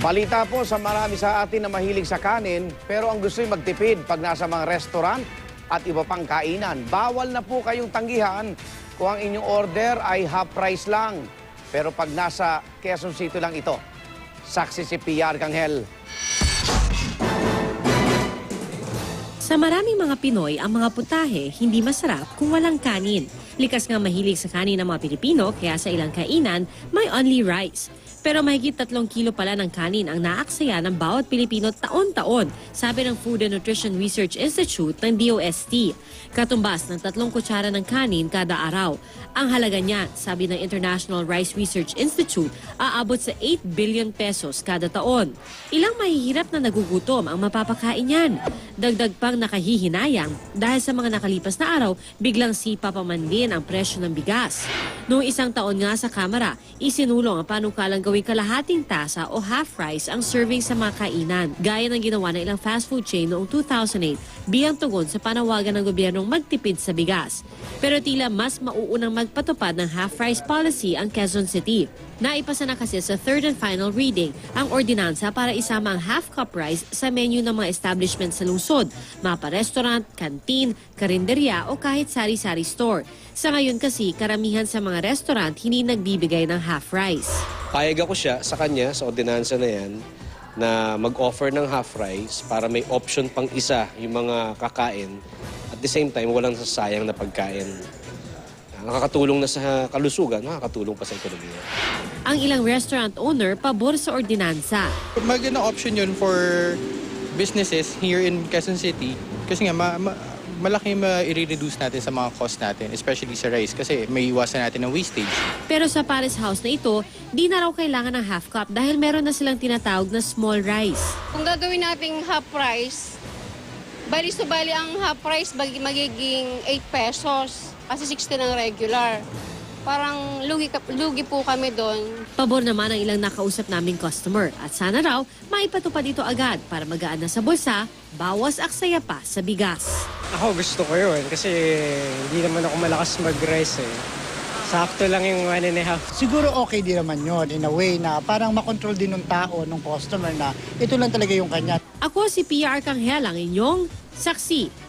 Balita po sa marami sa atin na mahilig sa kanin pero ang gusto'y magtipid pag nasa mga restaurant at iba pang kainan. Bawal na po kayong tanggihan kung ang inyong order ay half price lang. Pero pag nasa Quezon City lang ito, saksi si Pia Arcangel. Sa maraming mga Pinoy, ang mga putahe hindi masarap kung walang kanin. Likas nga mahilig sa kanin ng mga Pilipino kaya sa ilang kainan may only rice. Pero mahigit 3 kilo pala ng kanin ang naaksaya ng bawat Pilipino taon-taon, sabi ng Food and Nutrition Research Institute ng DOST. Katumbas ng 3 kutsara ng kanin kada araw. Ang halaga niya, sabi ng International Rice Research Institute, aabot sa 8 billion pesos kada taon. Ilang mahihirap na nagugutom ang mapapakain niyan. Dagdag pang nakahihinayang dahil sa mga nakalipas na araw, biglang sipa pa man din ang presyo ng bigas. Noong isang taon nga sa Kamara, isinulong ang panukalang gawing kalahating tasa o half rice ang serving sa mga kainan, gaya ng ginawa ng ilang fast food chain noong 2008 bilang tugon sa panawagan ng gobyernong magtipid sa bigas. Pero tila mas mauunang magpatupad ng half rice policy ang Quezon City. Naipasa na kasi sa third and final reading ang ordinansa para isama ang half cup rice sa menu ng mga establishment sa lungsod, mapa-restaurant, kantin, karinderya o kahit sari-sari store. Sa ngayon kasi, karamihan sa mga restaurant hindi nagbibigay ng half rice. Payag ako siya sa kanya, sa ordinansa na yan, na mag-offer ng half rice para may option pang isa yung mga kakain. At the same time, walang sasayang na pagkain. Nakakatulong na sa kalusugan, nakakatulong pa sa ekonomiya. Ang ilang restaurant owner pabor sa ordinansa. Magandang option yun for businesses here in Quezon City kasi nga malaki ma-reduce natin sa mga cost natin, especially sa rice kasi may iwasan natin ng wastage. Pero sa Paris House na ito, di na raw kailangan ng half cup dahil meron na silang tinatawag na small rice. Kung gagawin nating half price, bali ang half price magiging 8 pesos kasi 60 ng regular. Parang lugi po kami doon. Pabor naman ang ilang nakausap naming customer at sana raw maipatupad ito agad para magaan na sa bulsa, bawas aksaya pa sa bigas. Ako gusto ko yun kasi hindi naman ako malakas mag-rice eh. Sakto lang yung 1.5. Siguro okay din naman yun in a way na parang makontrol din ng tao, ng customer na ito lang talaga yung kanya. Ako si Pia Arcangel, ang inyong saksi.